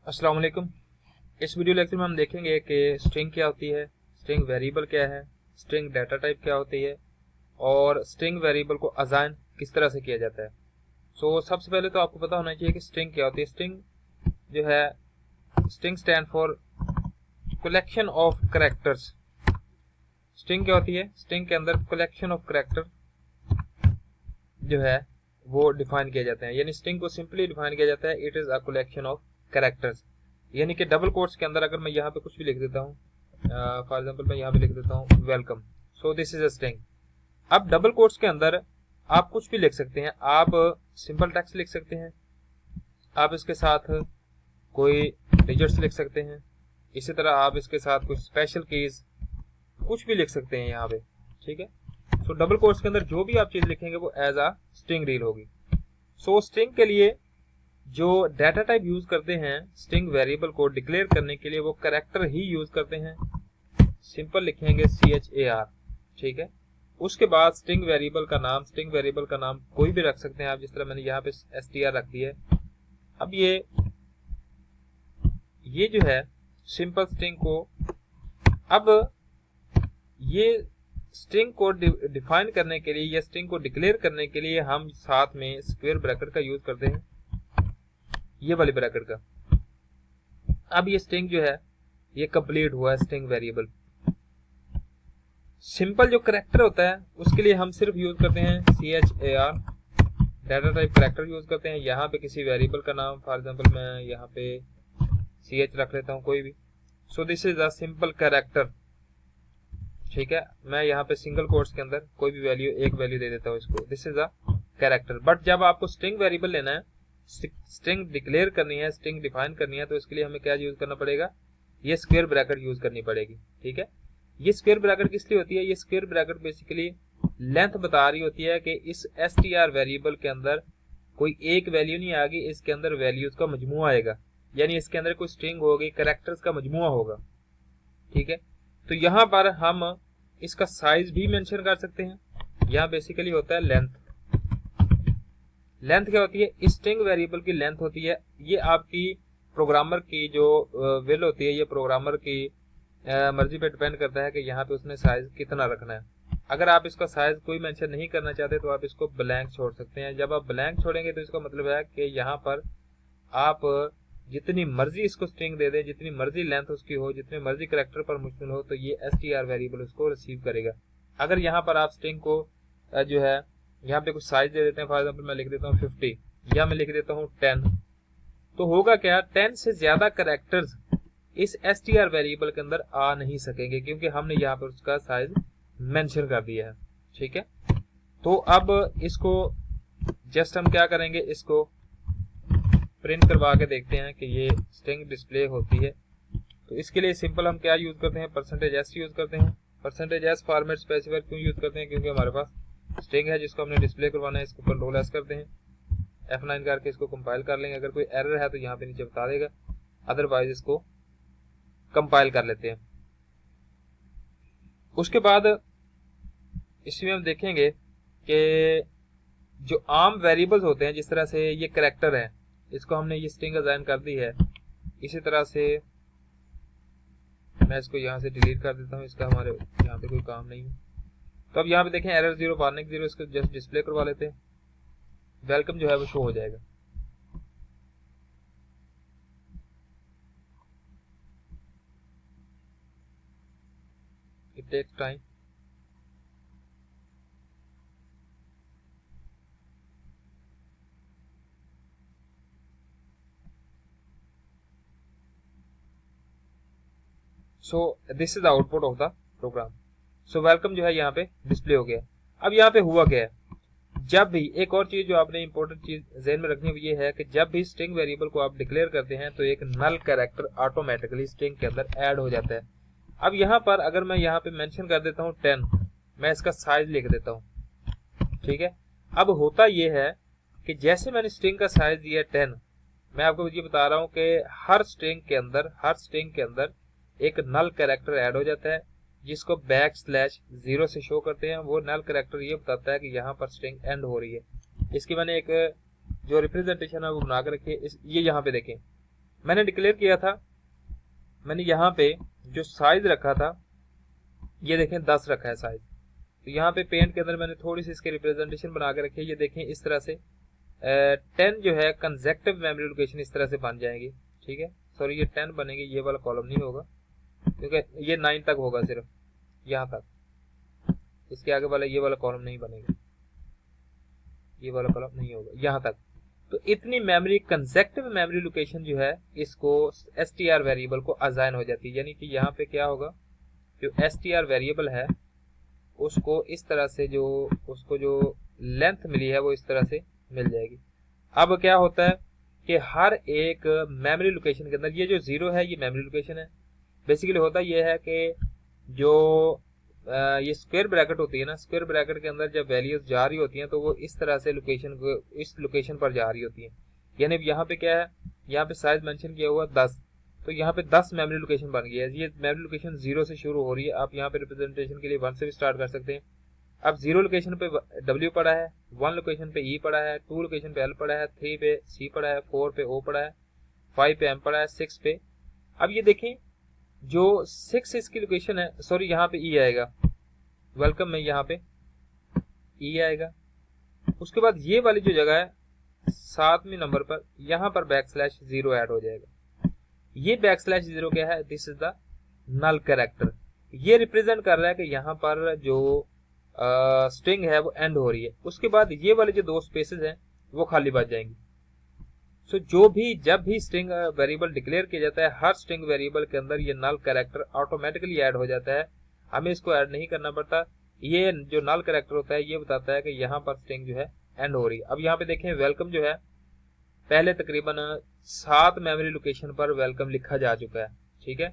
अस्सलाम वालेकुम। इस वीडियो लेक्चर में हम देखेंगे कि स्ट्रिंग क्या होती है, स्ट्रिंग वेरिएबल क्या है, स्ट्रिंग डाटा टाइप क्या होती है और स्ट्रिंग वेरिएबल को असाइन किस तरह से किया जाता है। सबसे पहले तो आपको पता होना चाहिए कि स्ट्रिंग क्या होती है। स्ट्रिंग जो है, string stand for collection of characters. String क्या होती है? स्ट्रिंग के अंदर कलेक्शन ऑफ कैरेक्टर जो है वो डिफाइन किया जाता है, यानी स्ट्रिंग को सिंपली डिफाइन किया जाता है, it is a collection of characters. यानी कि डबल कोट्स के अंदर अगर मैं यहाँ पे कुछ भी लिख देता हूँ, फॉर एग्जांपल मैं यहाँ पे लिख देता हूँ welcome, so this is a string. अब डबल कोट्स के अंदर आप कुछ भी लिख सकते हैं, आप सिंपल टेक्स्ट लिख सकते हैं, आप इसके साथ कोई डिजिट्स लिख सकते हैं, इसी तरह आप इसके साथ कुछ स्पेशल कीज कुछ भी लिख सकते हैं यहाँ पे। ठीक है, डबल कोट्स के अंदर जो भी आप चीज लिखेंगे वो एज अ स्ट्रिंग रीड होगी। स्ट्रिंग के लिए जो डाटा टाइप यूज करते हैं स्ट्रिंग वेरिएबल को डिक्लेयर करने के लिए, वो कैरेक्टर ही यूज करते हैं। सिंपल लिखेंगे CHAR। ठीक है, उसके बाद स्ट्रिंग वेरिएबल का नाम कोई भी रख सकते हैं आप, जिस तरह मैंने यहाँ पे STR रख दिया है। अब ये जो है सिंपल स्ट्रिंग को, अब ये स्ट्रिंग को डिफाइन करने के लिए या स्ट्रिंग को डिक्लेयर करने के लिए हम साथ में स्क्वायर ब्रैकेट का यूज करते हैं, ये वाले ब्रैकेट का। अब ये स्ट्रिंग जो है ये कंप्लीट हुआ है स्ट्रिंग वेरिएबल। सिंपल जो कैरेक्टर होता है उसके लिए हम सिर्फ यूज करते हैं CHAR, data type character use करते हैं। यहाँ पे किसी वेरिएबल का नाम, फॉर एग्जांपल मैं यहाँ पे CH रख लेता हूँ कोई भी। This is a simple character. ठीक है, मैं यहाँ पे सिंगल कोट्स के अंदर कोई भी वैल्यू, एक वैल्यू दे देता हूँ इसको, this is a character. But जब आपको स्ट्रिंग वेरिएबल लेना है, स्ट्रिंग डिक्लेयर करनी है, स्ट्रिंग डिफाइन करनी है, तो इसके लिए हमें क्या यूज करना पड़ेगा? ये स्क्वायर ब्रैकेट यूज करनी पड़ेगी। ठीक है, ये स्क्वायर ब्रैकेट किस लिए होती है? ये स्क्वायर ब्रैकेट बेसिकली लेंथ बता रही होती है कि इस STR वेरिएबल के अंदर कोई एक वैल्यू नहीं आएगी, इसके अंदर वैल्यूज का मजमुआ आएगा, यानी इसके अंदर कोई स्ट्रिंग होगी, कैरेक्टर्स का मजमुआ होगा। ठीक है, तो यहाँ पर हम इसका साइज भी मेंशन कर सकते हैं। यहाँ बेसिकली होता है लेंथ। लेंथ क्या होती है? इस स्ट्रिंग वेरिएबल की लेंथ होती है, ये आपकी प्रोग्रामर की जो विल होती है, ये प्रोग्रामर की मर्जी पे डिपेंड करता है कि यहाँ पे उसने साइज कितना रखना है। अगर आप इसका साइज कोई मेंशन नहीं करना चाहते तो आप इसको ब्लैंक छोड़ सकते हैं। जब आप ब्लैंक छोड़ेंगे तो इसका मतलब है कि यहाँ पर आप जितनी मर्जी इसको स्ट्रिंग दे दें, जितनी मर्जी लेंथ उसकी हो, जितने मर्जी कैरेक्टर पर मुश्किल हो, तो ये STR वेरिएबल उसको रिसीव करेगा। अगर यहाँ पर आप स्ट्रिंग को जो है यहाँ पे कुछ साइज दे देते हैं, फॉर एग्जांपल मैं लिख देता हूँ 50 या मैं लिख देता हूँ 10, तो होगा क्या? 10 से ज्यादा कैरेक्टर्स इस STR वेरिएबल के अंदर आ नहीं सकेंगे, क्योंकि हमने यहाँ पर उसका साइज मेंशन कर दिया है। ठीक है, तो अब इसको जस्ट हम क्या करेंगे, इसको प्रिंट करवा के देखते हैं कि ये स्ट्रिंग डिस्प्ले होती है। तो इसके लिए सिंपल हम क्या यूज करते हैं? %s यूज करते हैं। %s फॉर्मेट स्पेसिफायर क्यों यूज करते हैं? क्योंकि हमारे पास स्ट्रिंग है जिसको हमने डिस्प्ले करवाना है। इसको Ctrl+S करते हैं, F9 करके इसको कंपाइल कर लेंगे। अगर कोई एरर है तो यहाँ पे नीचे बता देगा, अदरवाइज इसको कंपाइल कर लेते हैं। उसके बाद इसमें हम देखेंगे कि जो आम वेरिएबल्स होते हैं, जिस तरह से ये कैरेक्टर है, इसको हमने ये स्ट्रिंग असाइन कर दी है, इसी तरह से मैं इसको यहाँ से डिलीट कर देता हूँ, इसका हमारे यहाँ पे कोई काम नहीं है। तो अब यहाँ पे देखें एरर 0 वार्निंग 0, इसको जस्ट डिस्प्ले करवा लेते हैं, वेलकम जो है वो शो हो जाएगा। It takes time. This is the output of the program. Welcome जो है यहाँ पे डिस्प्ले हो गया। अब यहाँ पे हुआ क्या है? जब भी, एक और चीज जो आपने इंपॉर्टेंट चीज ध्यान में रखनी है, ये है कि जब भी स्ट्रिंग वेरिएबल को आप डिक्लेयर करते हैं तो एक नल कैरेक्टर ऑटोमेटिकली स्ट्रिंग के अंदर ऐड हो जाता है। अब यहाँ पर अगर मैं यहाँ पे मेंशन कर देता हूँ 10, मैं इसका साइज लिख देता हूँ। ठीक है, अब होता ये है कि जैसे मैंने स्ट्रिंग का साइज दिया 10, मैं आपको ये बता रहा हूँ कि हर स्ट्रिंग के अंदर एक नल कैरेक्टर ऐड हो जाता है, जिसको \0 से शो करते हैं। वो नल कैरेक्टर ये बताता है कि यहाँ पर स्ट्रिंग एंड हो रही है। इसकी मैंने एक जो रिप्रेजेंटेशन है वो बना के रखी है। ये यहाँ पे देखें, मैंने डिक्लेयर किया था, मैंने यहाँ पे जो साइज रखा था ये देखें 10 रखा है साइज। तो यहाँ पे पेंट के अंदर मैंने थोड़ी सी इसकी रिप्रेजेंटेशन बना के रखी है। ये देखें इस तरह से 10 जो है कंसेक्टिव मेमोरी लोकेशन इस तरह से बन जाएंगी, ठीक है। सॉरी ये 10 बनेंगे, ये वाला कॉलम नहीं होगा क्योंकि ये 9 तक होगा, सिर्फ यहाँ तक, इसके आगे वाला ये वाला कॉलम नहीं बनेगा, ये वाला कॉलम नहीं होगा यहाँ तक। तो इतनी मेमोरी कंसेक्टिव मेमोरी लोकेशन जो है इसको str वेरिएबल को असाइन हो जाती है। यानी कि यहाँ पे क्या होगा, जो str वेरिएबल है उसको इस तरह से उसको जो लेंथ मिली है वो इस तरह से मिल जाएगी। अब क्या होता है कि हर एक मेमोरी लोकेशन के अंदर ये जो 0 है ये मेमोरी लोकेशन है। बेसिकली होता ये है कि जो ये स्क्वायर ब्रैकेट होती है ना, स्क्वायर ब्रैकेट के अंदर जब वैल्यूज जा रही होती हैं तो वो इस तरह से इस लोकेशन पर जा रही होती है। यानी यहाँ पे क्या है, यहाँ पे साइज मेंशन किया हुआ 10, तो यहाँ पे 10 मेमोरी लोकेशन बन गई है। ये मेमोरी लोकेशन 0 से शुरू हो रही है। आप यहाँ पे रिप्रेजेंटेशन के लिए 1 से भी स्टार्ट कर सकते हैं। अब 0 लोकेशन पे W पड़ा है, 1 लोकेशन पे E पड़ा है, 2 लोकेशन पे L पड़ा है, 3 पे C पड़ा है, 4 पे O पड़ा है, 5 पे M पड़ा है, 6 पे। अब ये देखें जो 6 इसकी लोकेशन है, सॉरी यहाँ पे E आएगा, वेलकम में यहाँ पे E आएगा। उसके बाद ये वाली जो जगह है 7वें नंबर पर, यहाँ पर \0 ऐड हो जाएगा। ये \0 क्या है, this is the null character. ये रिप्रेजेंट कर रहा है कि यहाँ पर जो स्ट्रिंग है वो एंड हो रही है। उसके बाद ये वाले जो 2 स्पेसेस हैं वो खाली बच जाएंगी। सो जब भी स्ट्रिंग वेरिएबल डिक्लेयर किया जाता है, हर स्ट्रिंग वेरिएबल के अंदर ये नल कैरेक्टर ऑटोमेटिकली ऐड हो जाता है, हमें इसको ऐड नहीं करना पड़ता। ये जो नल कैरेक्टर होता है ये बताता है कि यहाँ पर स्ट्रिंग जो है एंड हो रही है। अब यहाँ पे देखें वेलकम जो है पहले तकरीबन 7 मेमोरी लोकेशन पर वेलकम लिखा जा चुका है, ठीक है।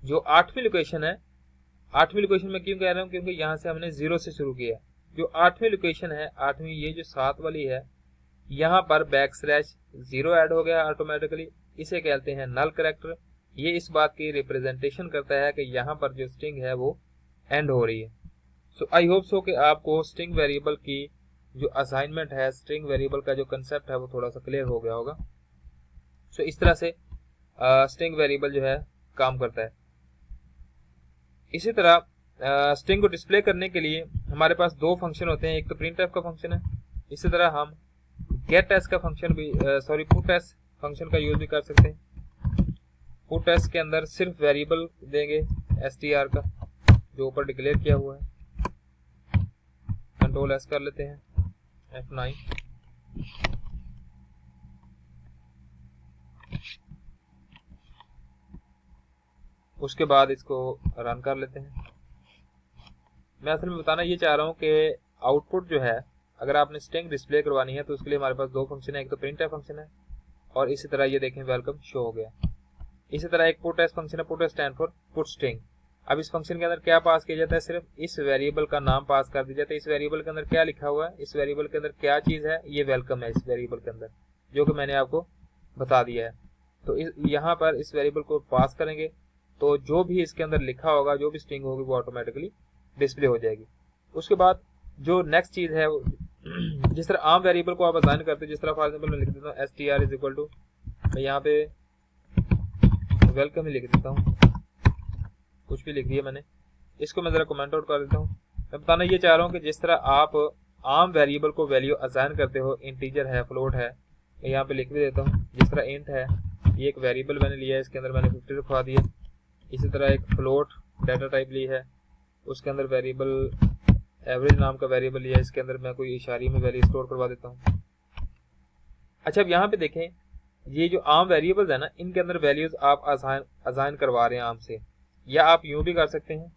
जो 8वीं लोकेशन है, 8वीं लोकेशन में क्यों कह रहा हूँ, क्योंकि यहाँ से हमने 0 से शुरू किया। जो 8वीं लोकेशन है, 8वीं ये जो 7 वाली है, यहाँ पर \0 ऐड हो गया ऑटोमेटिकली। इसे कहते हैं नल कैरेक्टर। ये इस बात की रिप्रेजेंटेशन करता है कि यहाँ पर जो स्ट्रिंग है वो एंड हो रही है। सो आई होप सो कि आपको स्ट्रिंग वेरिएबल की जो असाइनमेंट है, स्ट्रिंग वेरिएबल का जो कंसेप्ट है वो थोड़ा सा क्लियर हो गया होगा। सो इस तरह से स्ट्रिंग वेरिएबल जो है काम करता है। इसी तरह स्ट्रिंग को डिस्प्ले करने के लिए हमारे पास 2 फंक्शन होते हैं। एक तो printf का फंक्शन है, इसी तरह हम getS का फंक्शन भी putS फंक्शन का यूज भी कर सकते हैं। putS के अंदर सिर्फ वेरिएबल देंगे str का जो ऊपर डिक्लेयर किया हुआ है। कंट्रोल S कर लेते हैं, F9। उसके बाद इसको रन कर लेते हैं। मैं असल में बताना ये चाह रहा हूँ कि आउटपुट जो है, अगर आपने स्ट्रिंग डिस्प्ले करवानी है तो उसके लिए हमारे पास 2 फंक्शन है। एक तो printf फंक्शन है और इसी तरह ये देखें वेलकम शो हो गया। इसी तरह एक putS फंक्शन है, putS stand for put string. अब इस फंक्शन के अंदर क्या पास किया जाता है, सिर्फ इस वेरिएबल का नाम पास कर दिया जाता है। इस वेरिएबल के अंदर क्या लिखा हुआ है, इस वेरिएबल के अंदर क्या चीज है, ये वेलकम है इस वेरिएबल के अंदर, जो कि मैंने आपको बता दिया है। तो यहाँ पर इस वेरिएबल को पास करेंगे तो जो भी इसके अंदर लिखा होगा, जो भी स्ट्रिंग होगी वो ऑटोमेटिकली डिस्प्ले हो जाएगी। उसके बाद जो नेक्स्ट चीज है, जिस तरह आम वेरिएबल को आप असाइन करते हैं, जिस तरह फॉर एग्जांपल मैं लिख देता हूँ str इज इक्वल टू, मैं यहाँ पे वेलकम ही लिख देता हूँ, कुछ भी लिख दिया मैंने। इसको मैं जरा कमेंट आउट कर देता हूँ। मैं बताना ये चाह रहा हूँ कि जिस तरह आप आम वेरिएबल को वैल्यू असाइन करते हो, इंटीजर है, फ्लोट है, मैं यहाँ पे लिख भी देता हूँ। जिस तरह इंट है, ये एक वेरिएबल मैंने लिया है, इसके अंदर मैंने 50 रखवा दिया। इसी तरह एक फ्लोट डाटा टाइप ली है, उसके अंदर वेरिएबल एवरेज नाम का वेरिएबल लिया है, इसके अंदर मैं कोई इशारे में वैल्यू स्टोर करवा देता हूँ। अच्छा, अब यहाँ पे देखें, ये जो आम वेरिएबल्स है ना, इनके अंदर वैल्यूज आप असाइन करवा रहे हैं आम से, या आप यूं भी कर सकते हैं,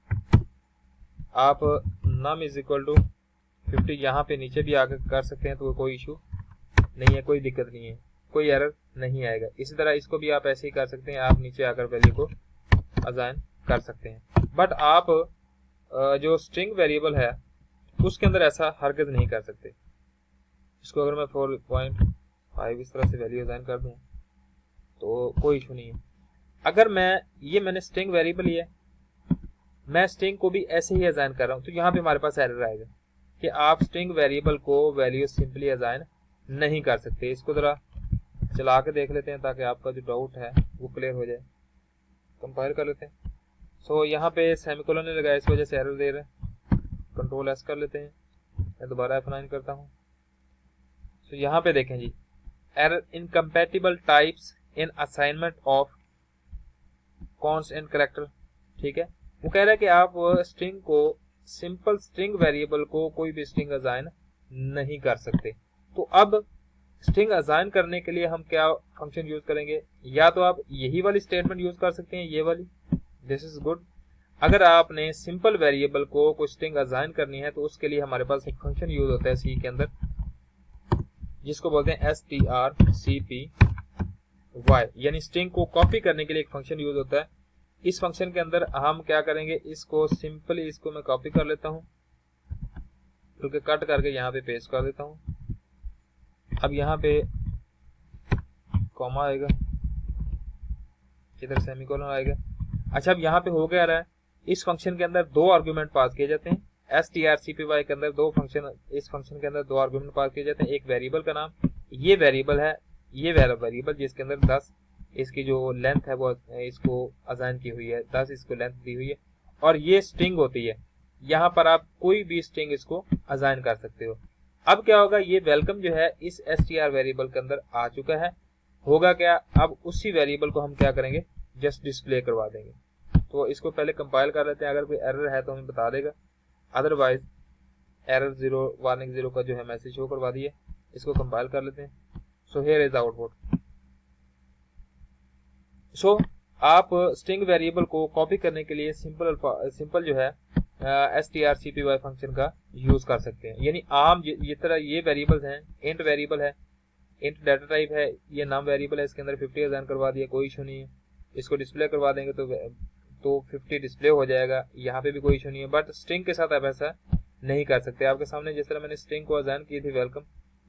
आप num इज इक्वल टू 50 यहाँ पे नीचे भी आकर कर सकते हैं, तो कोई इशू नहीं है, कोई दिक्कत नहीं है, कोई एरर नहीं आएगा। इसी तरह इसको भी आप ऐसे ही कर सकते हैं, आप नीचे आकर वैल्यू को असाइन कर सकते हैं। बट आप जो स्ट्रिंग वेरिएबल है उसके अंदर ऐसा हरगिज नहीं कर सकते। इसको अगर मैं 4.5 इस तरह से वैल्यू असाइन कर दूं तो कोई इशू नहीं है। अगर मैंने स्ट्रिंग वेरिएबल लिया, मैं स्ट्रिंग को भी ऐसे ही असाइन कर रहा हूं, तो यहाँ पे हमारे पास एरर आएगा कि आप स्ट्रिंग वेरिएबल को वैल्यू सिंपली असाइन नहीं कर सकते। इसको जरा चला के देख लेते हैं ताकि आपका जो डाउट है वो क्लियर हो जाए। कंपाइल कर लेते हैं। सो यहाँ पे सेमीकोलन ने लगाया, इस वजह से एरर दे रहे हैं। कंट्रोल एस कर लेते हैं, मैं दोबारा F9 करता हूँ। सो यहाँ पे देखें जी, error incompatible types in assignment of constant character. ठीक है, वो कह रहा है कि आप स्ट्रिंग को, सिंपल स्ट्रिंग वेरिएबल को कोई भी स्ट्रिंग असाइन नहीं कर सकते। तो अब स्ट्रिंग असाइन करने के लिए हम क्या फंक्शन यूज करेंगे? या तो आप यही वाली स्टेटमेंट यूज कर सकते हैं, ये वाली, दिस इज गुड। अगर आपने सिंपल वेरिएबल को कोई स्ट्रिंग असाइन करनी है तो उसके लिए हमारे पास एक फंक्शन यूज होता है सी के अंदर, जिसको बोलते हैं strcpy, यानी स्ट्रिंग को कॉपी करने के लिए एक फंक्शन यूज होता है। इस फंक्शन के अंदर हम क्या करेंगे, इसको सिंपली इसको मैं कॉपी कर लेता हूं, क्योंकि कट करके यहाँ पे पेस्ट कर देता हूं। अब यहाँ पे कॉमा आएगा, इधर सेमीकोलन आएगा। अच्छा, अब यहाँ पे हो गया रहा है, इस फंक्शन के अंदर दो आर्गुमेंट पास किए जाते हैं। strcpy के अंदर दो फंक्शन, इस फंक्शन के अंदर दो आर्गुमेंट पास किए जाते हैं। एक वेरिएबल का नाम, ये वेरिएबल है, ये वेरिएबल जिसके अंदर 10 इसकी जो लेंथ है वो इसको असाइन की हुई है, 10 इसको लेंथ दी हुई है, और ये स्ट्रिंग होती है। यहाँ पर आप कोई भी स्ट्रिंग इसको असाइन कर सकते हो। अब क्या होगा, ये वेलकम जो है इस str वेरिएबल के अंदर आ चुका है। होगा क्या, अब उसी वेरिएबल को हम क्या करेंगे, जस्ट डिस्प्ले करवा देंगे। तो इसको पहले कंपाइल कर लेते हैं, अगर कोई एरर है तो हमें बता देगा, अदरवाइज एरर 0 वार्निंग 0 का जो है मैसेज शो करवा दिए। इसको कंपाइल कर लेते हैं। So here is output. So आप स्ट्रिंग वेरिएबल को कॉपी करने के लिए सिंपल जो है strcpy फंक्शन का यूज कर सकते हैं। यानी आम ये तरह ये वेरिएबल्स हैं, इंट वेरिएबल है, इंट डाटा टाइप है, ये नाम वेरिएबल है, इसके अंदर 50 असाइन करवा दिया, कोई इशू नहीं है। इसको डिस्प्ले करवा देंगे तो 50 डिस्प्ले हो जाएगा, यहाँ पे भी कोई इशू नहीं है। बट स्ट्रिंग के साथ आप ऐसा नहीं कर सकते। आपके सामने जिस तरह मैंने स्ट्रिंग को असाइन की थी वेलकम,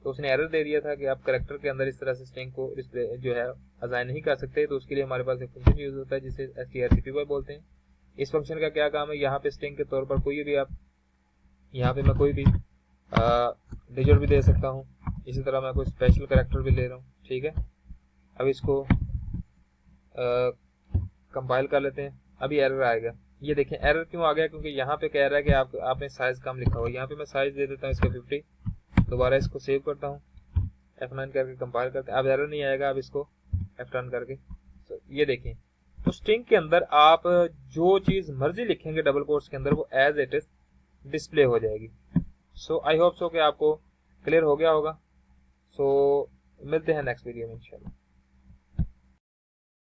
तो उसने एरर दे दिया था कि आप कैरेक्टर के अंदर इस तरह से स्ट्रिंग को डिस्प्ले जो है असाइन नहीं कर सकते। तो उसके लिए हमारे पास एक फंक्शन यूज होता है जिसे strcpy बोलते हैं। इस फंक्शन का क्या काम है, यहाँ पे स्ट्रिंग के तौर पर कोई भी, आप यहाँ पे मैं कोई भी डिजिट भी दे सकता हूँ, इसी तरह मैं कोई स्पेशल कैरेक्टर भी ले रहा हूँ। ठीक है, अब इसको कंपाइल कर लेते हैं। अभी एरर आएगा, ये देखें एरर क्यों आ गया, क्योंकि यहाँ पे कह रहा है कि आपने साइज कम लिखा हुआ। यहाँ पे मैं साइज दे देता हूँ इसका 50। दोबारा इसको सेव करता हूँ, F9 करके कंपाइल करते हैं। अब एरर नहीं आएगा, अब इसको F10 करके ये देखें। तो स्ट्रिंग के अंदर आप जो चीज मर्जी लिखेंगे डबल कोट्स के अंदर, वो एज इट इज डिस्प्ले हो जाएगी। सो आई होप सो कि आपको क्लियर हो गया होगा। सो मिलते हैं नेक्स्ट वीडियो में इंशाल्लाह।